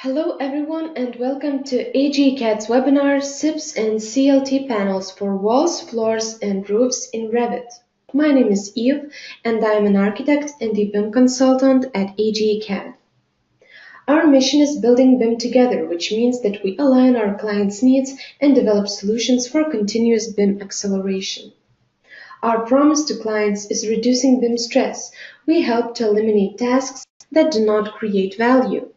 Hello everyone and welcome to AGACAD's webinar SIPs and CLT panels for walls, floors and roofs in Revit. My name is Eve and I am an architect and a BIM consultant at AGACAD. Our mission is building BIM together, which means that we align our clients' needs and develop solutions for continuous BIM acceleration. Our promise to clients is reducing BIM stress. We help to eliminate tasks that do not create value.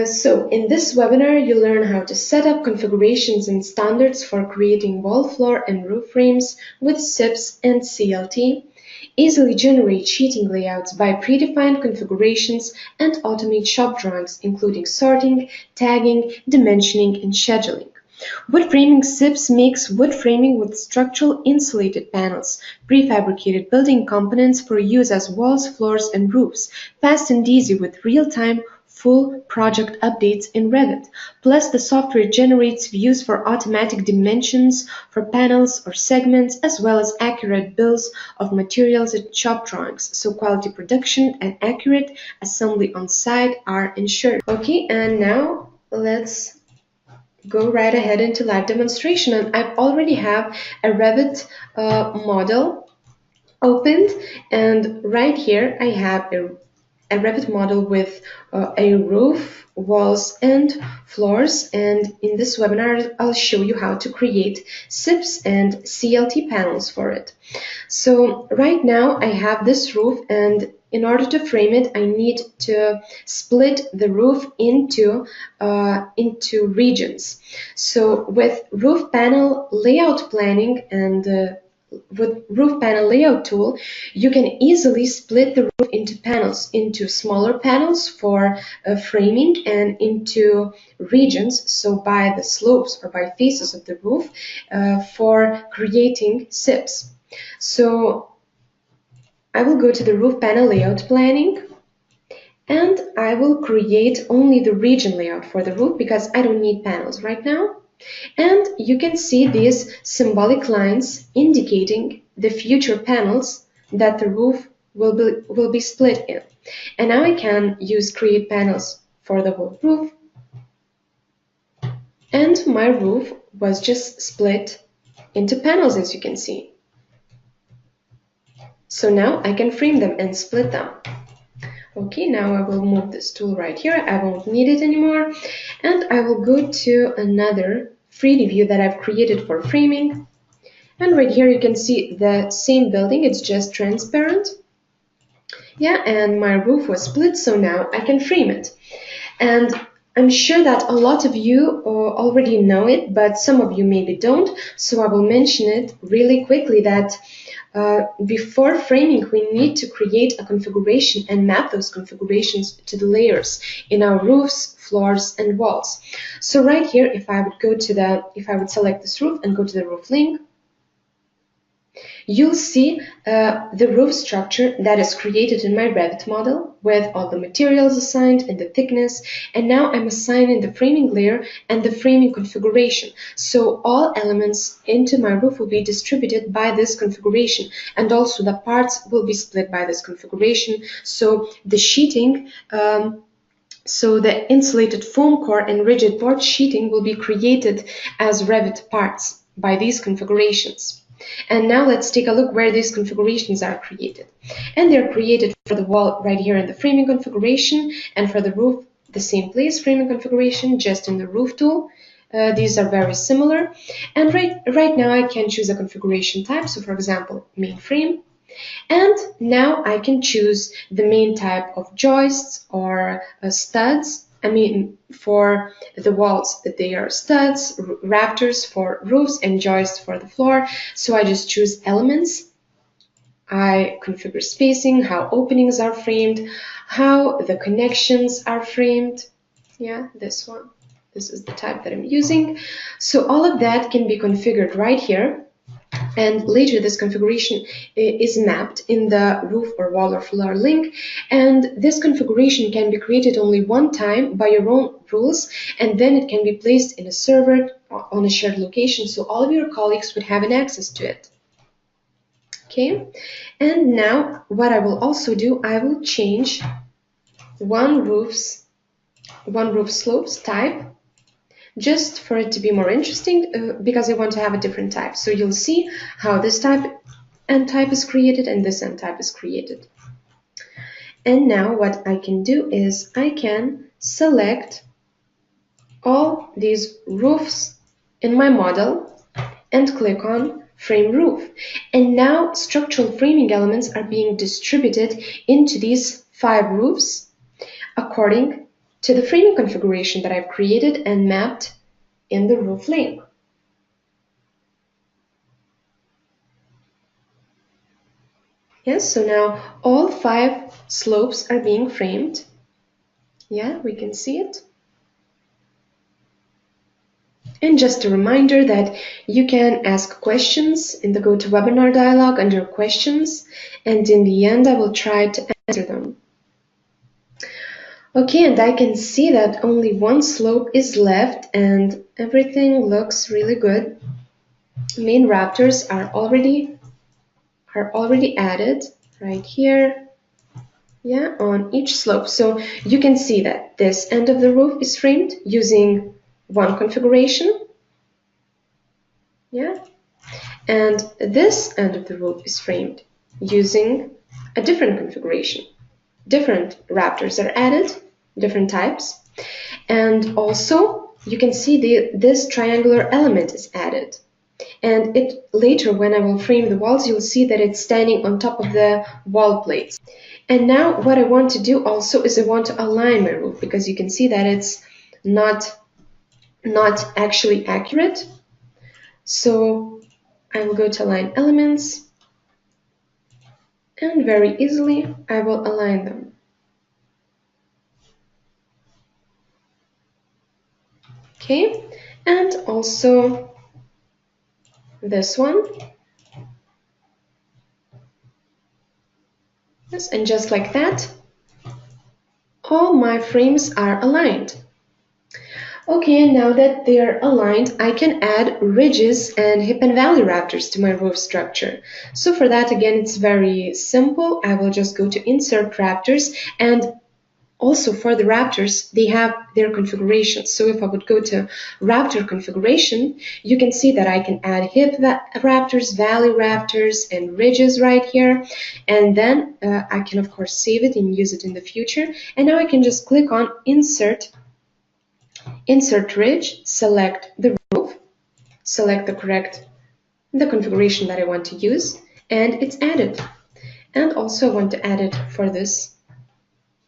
So in this webinar, you learn how to set up configurations and standards for creating wall, floor, and roof frames with SIPs and CLT, easily generate sheeting layouts by predefined configurations, and automate shop drawings, including sorting, tagging, dimensioning, and scheduling. Wood framing SIPs makes wood framing with structural insulated panels, prefabricated building components for use as walls, floors, and roofs, fast and easy with real-time full project updates in Revit. Plus, the software generates views for automatic dimensions for panels or segments, as well as accurate bills of materials and shop drawings, so quality production and accurate assembly on site are ensured. Okay, and now let's go right ahead into live demonstration. And I already have a Revit model opened, and right here I have a Revit model with a roof, walls, and floors. And in this webinar, I'll show you how to create SIPs and CLT panels for it. So right now I have this roof, and in order to frame it, I need to split the roof into regions. So with roof panel layout planning and with roof panel layout tool, you can easily split the roof into panels, into smaller panels for framing and into regions, so by the slopes or by faces of the roof for creating SIPs. So I will go to the roof panel layout planning and I will create only the region layout for the roof because I don't need panels right now. And you can see these symbolic lines indicating the future panels that the roof will be split in. And now I can use create panels for the whole roof. And my roof was just split into panels, as you can see. So now I can frame them and split them. Okay, now I will move this tool right here. I won't need it anymore. And I will go to another 3D view that I've created for framing. And right here you can see the same building, it's just transparent. Yeah, and my roof was split, so now I can frame it. And I'm sure that a lot of you already know it, but some of you maybe don't. So I will mention it really quickly that before framing, we need to create a configuration and map those configurations to the layers in our roofs, floors, and walls. So right here, if I would select this roof and go to the roof link, you'll see the roof structure that is created in my Revit model with all the materials assigned and the thickness. And now I'm assigning the framing layer and the framing configuration. So all elements into my roof will be distributed by this configuration, and also the parts will be split by this configuration. So the sheeting, so the insulated foam core and rigid board sheeting will be created as Revit parts by these configurations. And now let's take a look where these configurations are created. And they're created for the wall right here in the framing configuration, and for the roof, the same place, framing configuration, just in the roof tool. These are very similar. And right now I can choose a configuration type. So for example, main frame. And now I can choose the main type of joists or studs. I mean, for the walls, that they are studs, Raptors for roofs, and joists for the floor. So I just choose elements. I configure spacing, how openings are framed, how the connections are framed. Yeah, this one. This is the type that I'm using. So all of that can be configured right here. And later this configuration is mapped in the roof or wall or floor link, and this configuration can be created only one time by your own rules, and then it can be placed in a server on a shared location, so all of your colleagues would have an access to it. Okay, and now what I will also do, I will change one roof's one roof slopes type, just for it to be more interesting, because I want to have a different type. So you'll see how this type and type is created and this and type is created. And now what I can do is I can select all these roofs in my model and click on frame roof. And now structural framing elements are being distributed into these 5 roofs according to the framing configuration that I've created and mapped in the roof link. Yes, so now all 5 slopes are being framed. Yeah, we can see it. And just a reminder that you can ask questions in the GoToWebinar dialog under questions, and in the end I will try to answer them. Okay, and I can see that only one slope is left and everything looks really good. Main Raptors are already added right here, yeah, on each slope. So you can see that this end of the roof is framed using one configuration, yeah, and this end of the roof is framed using a different configuration. Different Raptors are added, different types, and also you can see this triangular element is added. And it later, when I will frame the walls, you'll see that it's standing on top of the wall plates. And now what I want to do also is I want to align my roof, because you can see that it's not actually accurate. So I will go to align elements, and very easily I will align them. Okay, and also this one. Yes, and just like that, all my frames are aligned. Okay, and now that they are aligned, I can add ridges and hip and valley Raptors to my roof structure. So for that, again, it's very simple. I will just go to Insert Raptors, and also for the Raptors, they have their configurations. So if I would go to Raptor configuration, you can see that I can add hip Raptors, valley Raptors, and ridges right here. And then I can, of course, save it and use it in the future. And now I can just click on Insert Ridge, select the roof, select the configuration that I want to use, and it's added. And also I want to add it for this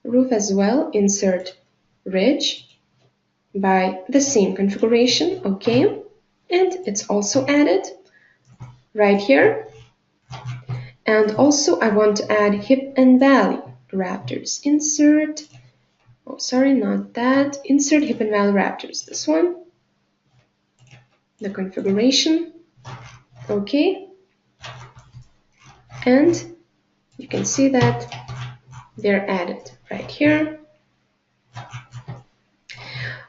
roof as well. Insert Ridge by the same configuration, okay, and it's also added right here. And also I want to add hip and valley Raptors. Insert, oh sorry, not that, Insert hip and valley Raptors, this one, the configuration, okay, and you can see that they're added right here.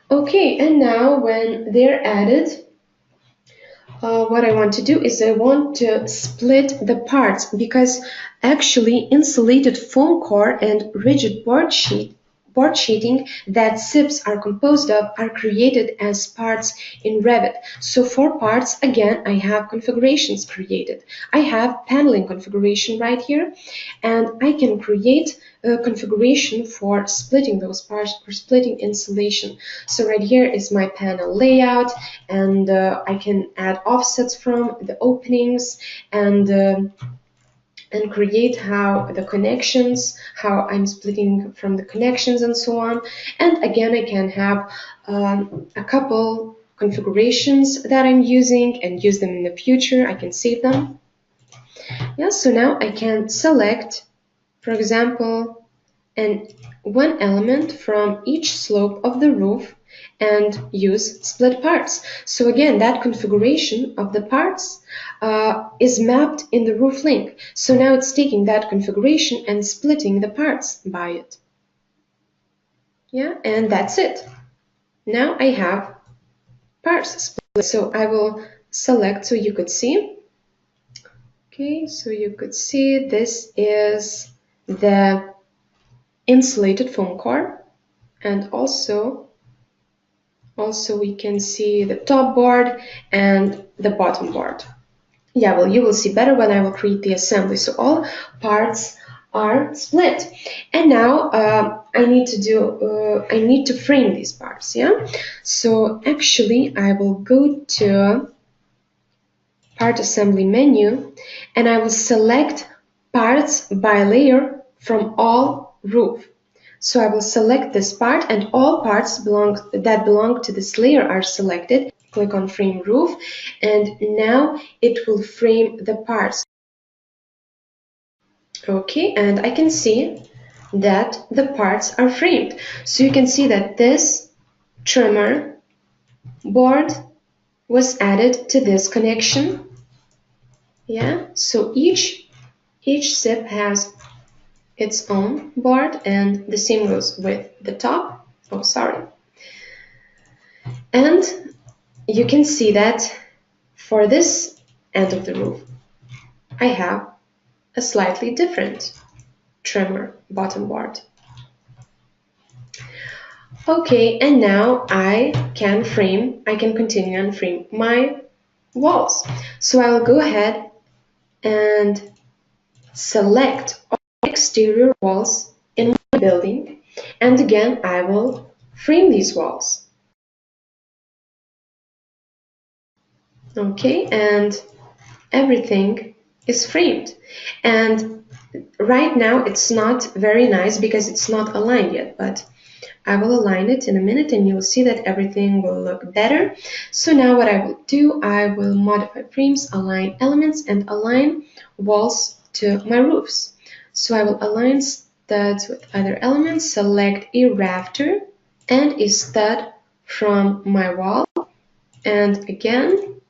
Okay, and now when they're added, what I want to do is I want to split the parts, because actually insulated foam core and rigid board sheeting that SIPs are composed of are created as parts in Revit. So for parts, again, I have configurations created. I have paneling configuration right here, and I can create a configuration for splitting those parts, or splitting insulation. So right here is my panel layout, and I can add offsets from the openings, and create how the connections, how I'm splitting from the connections and so on. And again, I can have a couple configurations that I'm using and use them in the future. I can save them. Yeah, so now I can select, for example, one element from each slope of the roof and use split parts. So again, that configuration of the parts is mapped in the roof link. So now it's taking that configuration and splitting the parts by it. Yeah, and that's it. Now I have parts split. So I will select so you could see. Okay, so you could see this is the insulated foam core, and also we can see the top board and the bottom board. Yeah, well, you will see better when I will create the assembly. So all parts are split, and now I need to frame these parts. Yeah, so actually I will go to part assembly menu, and I will select parts by layer from all roof. So I will select this part, and all parts that belong to this layer are selected. Click on frame roof, and now it will frame the parts. Okay, and I can see that the parts are framed. So you can see that this trimmer board was added to this connection. Yeah, so each SIP has its own board, and the same goes with the top. Oh, sorry. And you can see that for this end of the roof, I have a slightly different trimmer bottom board. Okay, and now I can continue and frame my walls. So I will go ahead and select all exterior walls in my building, and again I will frame these walls. Okay, and everything is framed, and right now it's not very nice because it's not aligned yet, but I will align it in a minute and you'll see that everything will look better. So now what I will do, I will modify frames, align elements, and align walls to my roofs. So I will align studs with other elements, select a rafter and a stud from my wall, and again.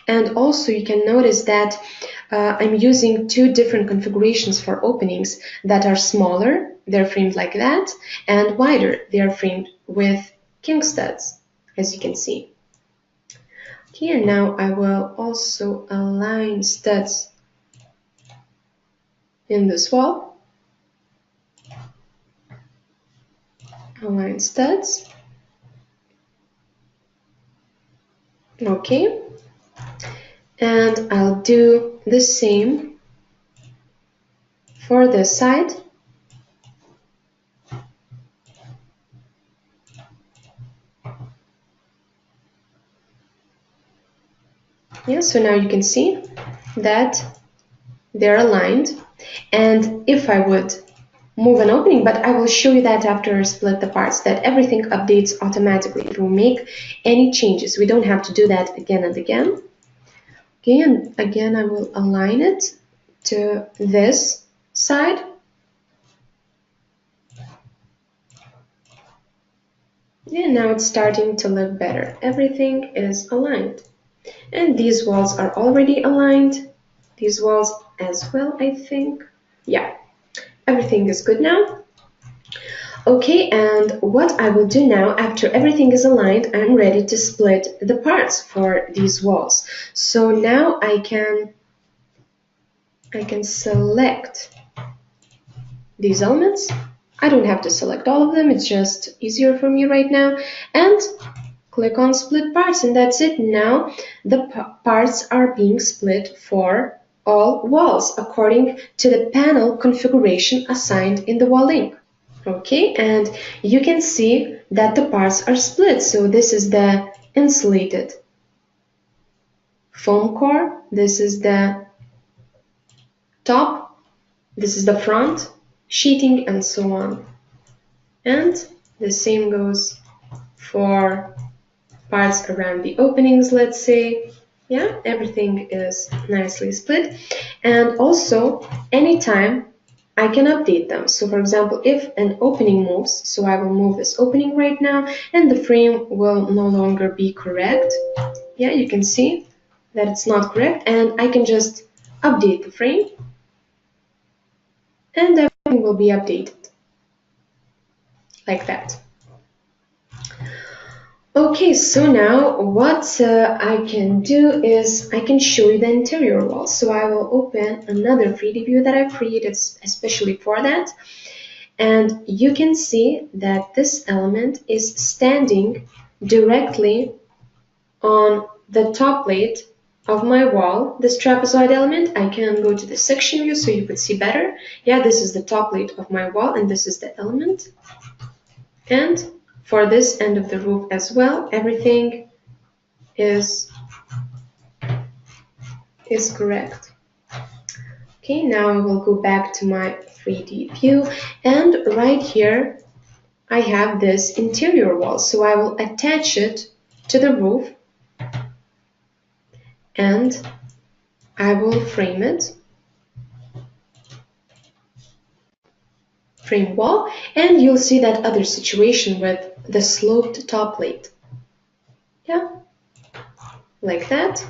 And also you can notice that I'm using two different configurations for openings that are smaller, they're framed like that, and wider, they are framed with king studs, as you can see. Okay, and now I will also align studs in this wall. Align studs. Okay. And I'll do the same for this side. Yeah, so now you can see that they're aligned. And if I would move an opening, but I will show you that after I split the parts, that everything updates automatically. If we make any changes, we don't have to do that again and again. Okay, and again I will align it to this side. And now it's starting to look better. Everything is aligned. And these walls are already aligned. These walls as well, I think. Yeah, everything is good now. Okay, and what I will do now, after everything is aligned, I'm ready to split the parts for these walls. So now I can select these elements. I don't have to select all of them, it's just easier for me right now. And click on split parts, and that's it. Now the parts are being split for all walls according to the panel configuration assigned in the wall link. Okay, and you can see that the parts are split. So this is the insulated foam core, this is the top, this is the front sheeting, and so on. And the same goes for parts around the openings, let's say. Yeah, everything is nicely split. And also, anytime I can update them. So for example, if an opening moves, so I will move this opening right now, and the frame will no longer be correct. Yeah, you can see that it's not correct, and I can just update the frame, and everything will be updated like that. Okay, so now what I can do is I can show you the interior walls. So I will open another 3D view that I've created especially for that. And you can see that this element is standing directly on the top plate of my wall. This trapezoid element, I can go to the section view so you could see better. Yeah, this is the top plate of my wall, and this is the element. And for this end of the roof as well, everything is correct. Okay, now I will go back to my 3D view, and right here I have this interior wall, so I will attach it to the roof and I will frame it, frame wall, and you'll see that other situation with the sloped top plate. Yeah, like that.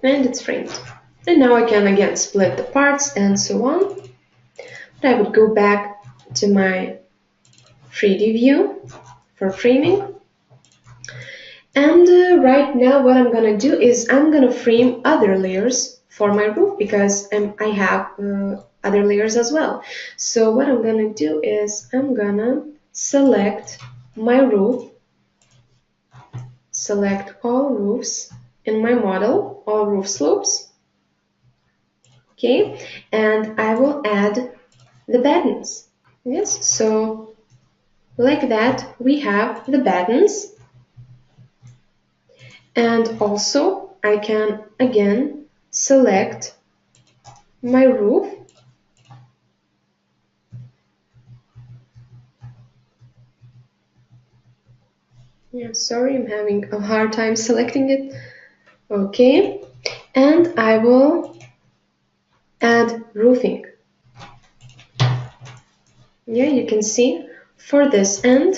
And it's framed. And now I can again split the parts and so on. But I would go back to my 3D view for framing. And right now what I'm gonna do is I'm gonna frame other layers for my roof because I have other layers as well. So what I'm gonna do is I'm gonna select my roof, select all roofs in my model, all roof slopes. Okay, and I will add the battens. Yes, so like that we have the battens. And also I can again select my roof. Yeah, sorry, I'm having a hard time selecting it. Okay, and I will add roofing. Yeah, you can see for this end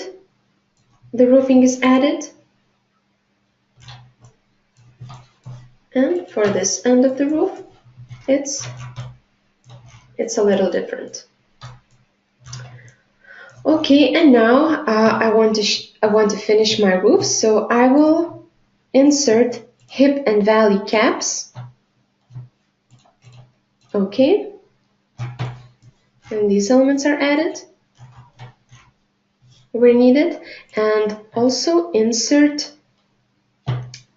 the roofing is added, and for this end of the roof it's a little different. Okay, and now I want to finish my roof, so I will insert hip and valley caps. Okay, and these elements are added where needed, and also insert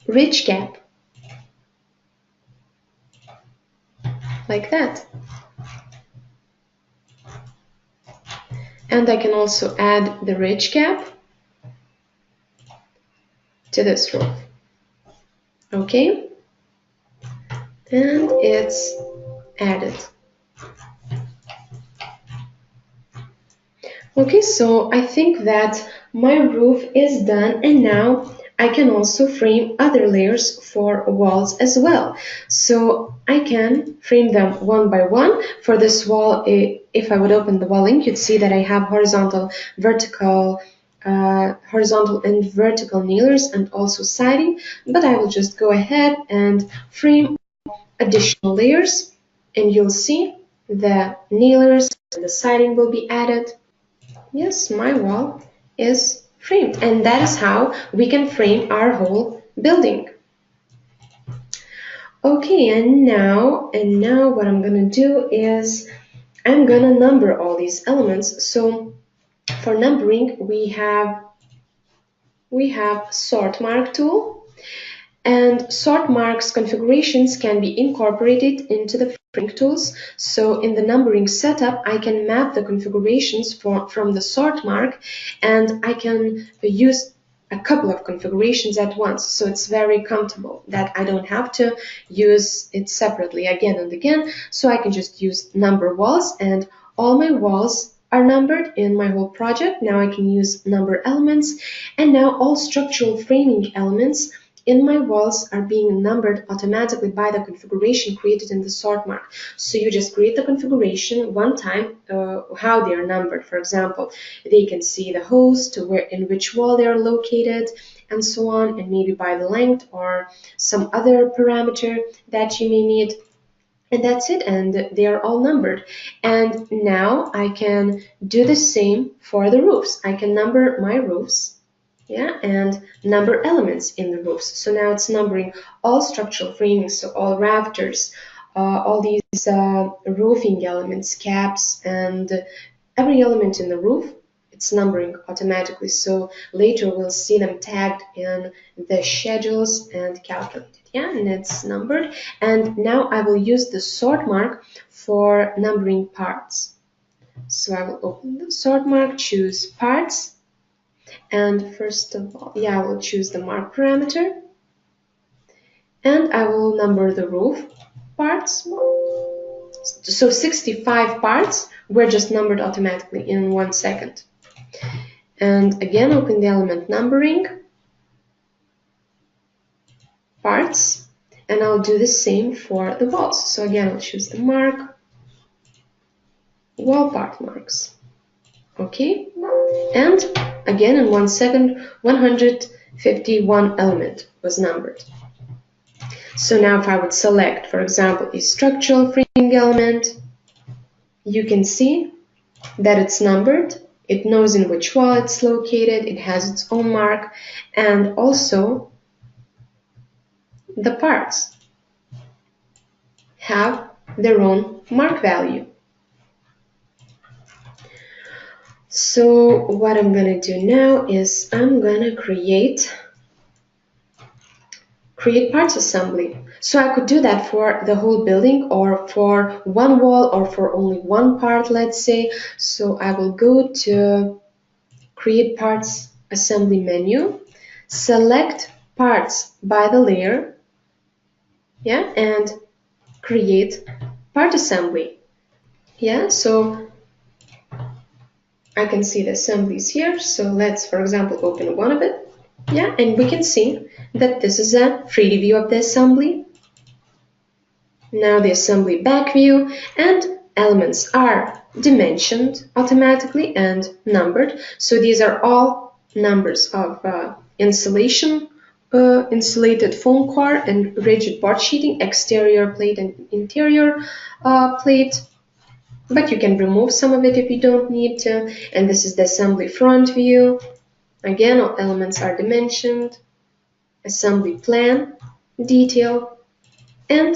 ridge cap like that. And I can also add the ridge cap to this roof. Okay, and it's added. Okay, so I think that my roof is done, and now I can also frame other layers for walls as well. So I can frame them one by one. For this wall, if I would open the wall link, you'd see that I have horizontal, vertical, horizontal and vertical nailers and also siding, but I will just go ahead and frame additional layers, and you'll see the nailers and the siding will be added. Yes, my wall is framed, and that is how we can frame our whole building. Okay, and now what I'm gonna do is I'm gonna number all these elements. So for numbering, we have sort mark tool, and sort marks configurations can be incorporated into the framing tools. So in the numbering setup, I can map the configurations from the sort mark, and I can use a couple of configurations at once. So it's very comfortable that I don't have to use it separately again and again. So I can just use number walls, and all my walls are numbered in my whole project. Now I can use number elements, and now all structural framing elements in my walls are being numbered automatically by the configuration created in the sort mark. So you just create the configuration one time, how they are numbered. For example, they can see the host, where in which wall they are located, and so on, and maybe by the length or some other parameter that you may need. And that's it, and they are all numbered. And now I can do the same for the roofs. I can number my roofs. Yeah, and number elements in the roofs. So now it's numbering all structural framings, so all rafters, all these roofing elements, caps, and every element in the roof. It's numbering automatically, so later we'll see them tagged in the schedules and calculated. Yeah, and it's numbered. And now I will use the sort mark for numbering parts. So I will open the sort mark, choose parts, and first of all, yeah, I will choose the mark parameter, and I will number the roof parts. So 65 parts were just numbered automatically in 1 second. And again, open the element numbering, parts, and I'll do the same for the walls. So again, I'll choose the mark, wall part marks. Okay, and again in 1 second, 151 element was numbered. So now if I would select, for example, a structural framing element, you can see that it's numbered. It knows in which wall it's located, it has its own mark, and also the parts have their own mark value. So what I'm going to do now is I'm going to create parts assembly. So I could do that for the whole building or for one wall or for only one part, let's say. So I will go to create parts assembly menu, select parts by the layer, yeah, and create part assembly. Yeah, so I can see the assemblies here. So let's, for example, open one of it. Yeah, and we can see that this is a 3D view of the assembly. Now the assembly back view, and elements are dimensioned automatically and numbered. So these are all numbers of insulation, insulated foam core and rigid board sheeting, exterior plate and interior plate. But you can remove some of it if you don't need to. And this is the assembly front view. Again, all elements are dimensioned. Assembly plan, detail, and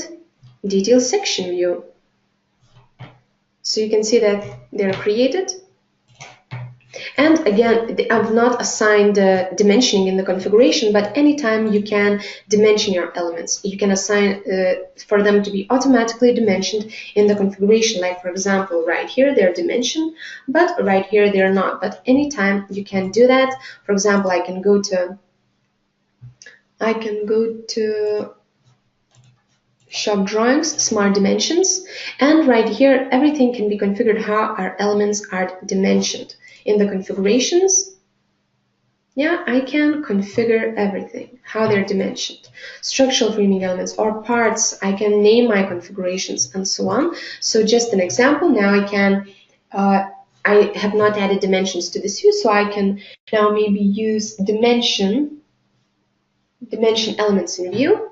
detail section view. So you can see that they're created. And again, I've not assigned dimensioning in the configuration, but anytime you can dimension your elements, you can assign for them to be automatically dimensioned in the configuration. Like for example, right here they're dimensioned, but right here they're not. But anytime you can do that. For example, I can go to shop drawings, smart dimensions, and right here everything can be configured how our elements are dimensioned. In the configurations, yeah, I can configure everything, how they're dimensioned. Structural framing elements or parts, I can name my configurations and so on. So just an example, now I can, I have not added dimensions to this view, so I can now maybe use dimension elements in view.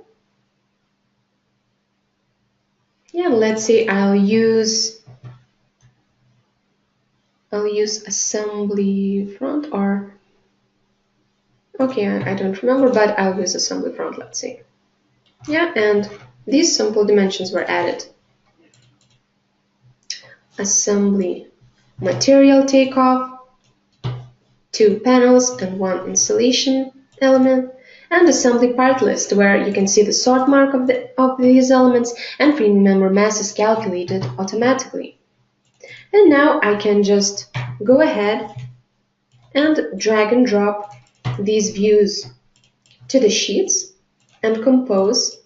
Yeah, let's say I'll use assembly front, or okay, I don't remember, but I'll use assembly front, let's say. Yeah, and these simple dimensions were added. Assembly material takeoff, 2 panels and 1 insulation element, and assembly part list, where you can see the sort mark of these elements, and framing member mass is calculated automatically. And now I can just go ahead and drag and drop these views to the sheets and compose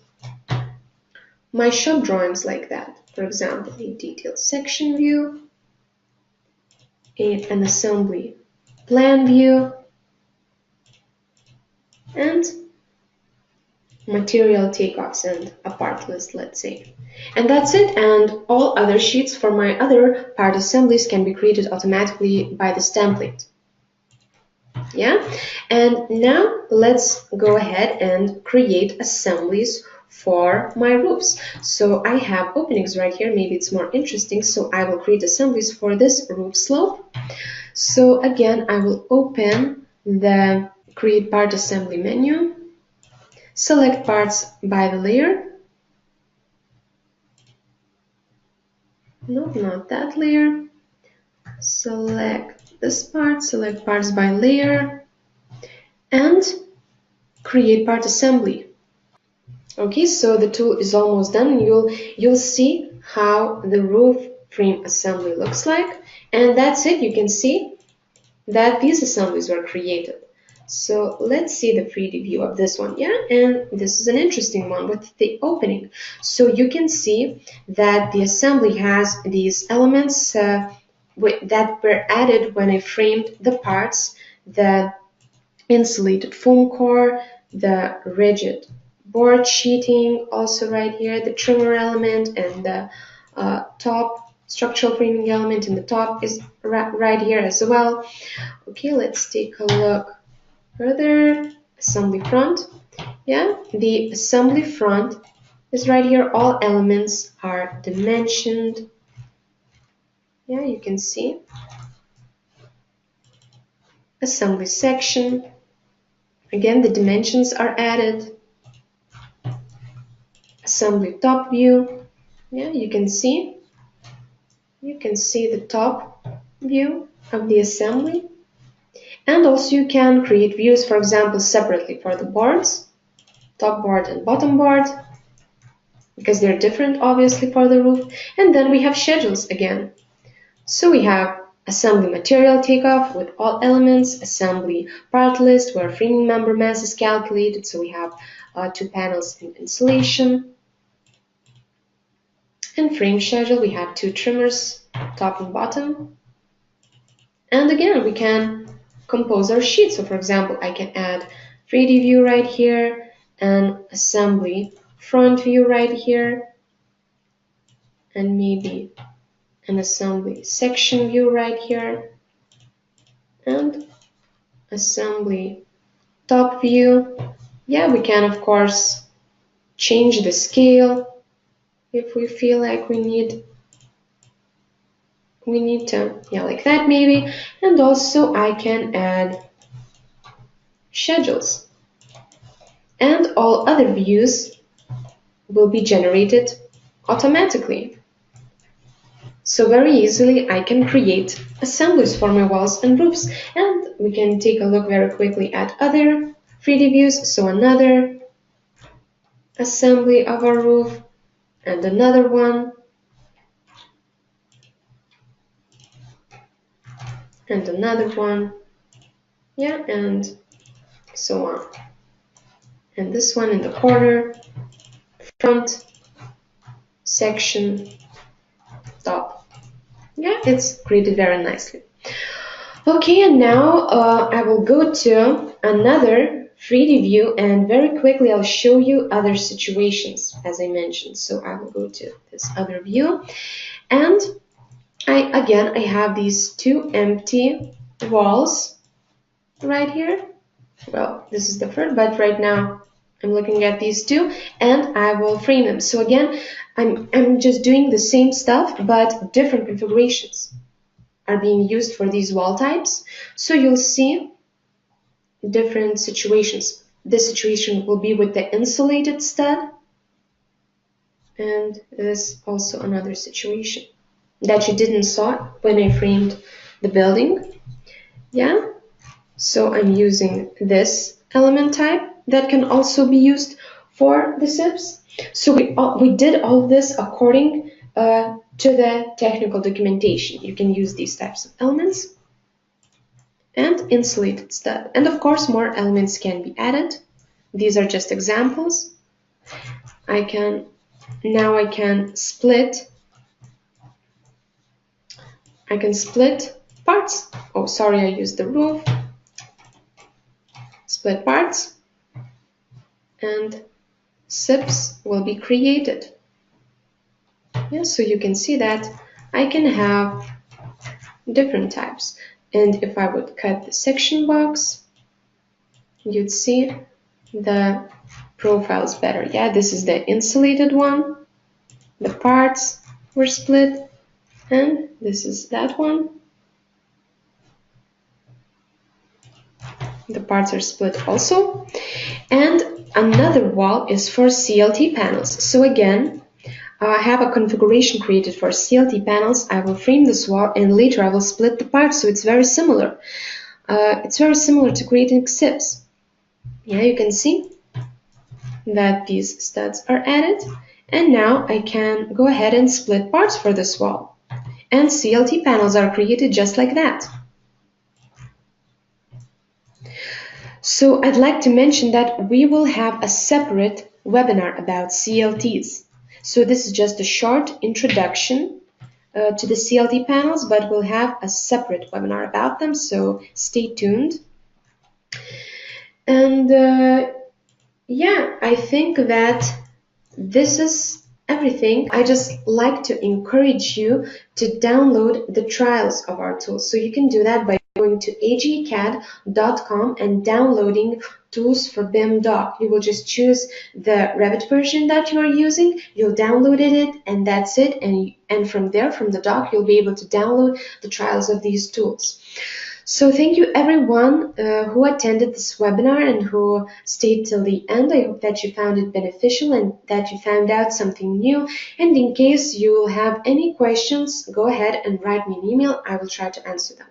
my shop drawings like that. For example, a detailed section view, an assembly plan view, and material takeoffs and a part list, let's say. And that's it, and all other sheets for my other part assemblies can be created automatically by this template. Yeah, and now let's go ahead and create assemblies for my roofs. So I have openings right here, maybe it's more interesting, so I will create assemblies for this roof slope. So again, I will open the create part assembly menu, select parts by the layer, No, not that layer. Select this part, select parts by layer, and create part assembly. Okay, so the tool is almost done. You'll see how the roof frame assembly looks like, and that's it. You can see that these assemblies were created. So let's see the 3D view of this one. Yeah, and this is an interesting one with the opening. So you can see that the assembly has these elements that were added when I framed the parts, the insulated foam core, the rigid board sheeting, also right here, the trimmer element, and the top structural framing element in the top is right here as well. Okay, let's take a look further. Assembly front. Yeah, the assembly front is right here. All elements are dimensioned. Yeah, you can see. Assembly section. Again, the dimensions are added. Assembly top view. Yeah, you can see the top view of the assembly. And also you can create views, for example, separately for the boards, top board and bottom board, because they're different obviously for the roof. And then we have schedules again. So we have assembly material takeoff with all elements, assembly part list where framing member mass is calculated. So we have 2 panels in insulation. And frame schedule, we have 2 trimmers, top and bottom. And again, we can compose our sheet. So for example, I can add 3D view right here, and assembly front view right here, and maybe an assembly section view right here, and assembly top view. Yeah, we can of course change the scale if we feel like we need to, yeah, like that maybe. And also I can add schedules, and all other views will be generated automatically. So very easily I can create assemblies for my walls and roofs. And we can take a look very quickly at other 3D views. So another assembly of our roof, and another one, and another one, yeah, and so on. And this one in the corner, front, section, top. Yeah, it's created very nicely. Okay, and now I will go to another 3D view, and very quickly I'll show you other situations as I mentioned. So I will go to this other view, and I have these 2 empty walls right here. Well, this is the first, but right now I'm looking at these 2, and I will frame them. So again, I'm just doing the same stuff, but different configurations are being used for these wall types. So you'll see different situations. This situation will be with the insulated stud, and this also another situation that you didn't saw when I framed the building. Yeah, so I'm using this element type that can also be used for the SIPs. So we did all this according to the technical documentation. You can use these types of elements. And insulated stud. And of course, more elements can be added. These are just examples. I can split. I can split parts. Oh, sorry, I used the roof. Split parts, and SIPs will be created. Yeah, so you can see that I can have different types. And if I would cut the section box, you'd see the profiles better. Yeah, this is the insulated one. The parts were split, and this is that one. The parts are split also. And another wall is for CLT panels. So again, I have a configuration created for CLT panels. I will frame this wall and later I will split the parts, so it's very similar. It's very similar to creating XIPs. Yeah, you can see that these studs are added, and now I can go ahead and split parts for this wall. And CLT panels are created just like that. So I'd like to mention that we will have a separate webinar about CLTs. So this is just a short introduction to the CLT panels, but we'll have a separate webinar about them, so stay tuned. And yeah, I think that this is everything. I just like to encourage you to download the trials of our tools. So you can do that by going to agacad.com and downloading tools for BIM doc. You will just choose the Revit version that you are using, you'll download it, and that's it. And from there, from the doc, you'll be able to download the trials of these tools. So thank you everyone who attended this webinar and who stayed till the end. I hope that you found it beneficial and that you found out something new. And in case you have any questions, go ahead and write me an email. I will try to answer them.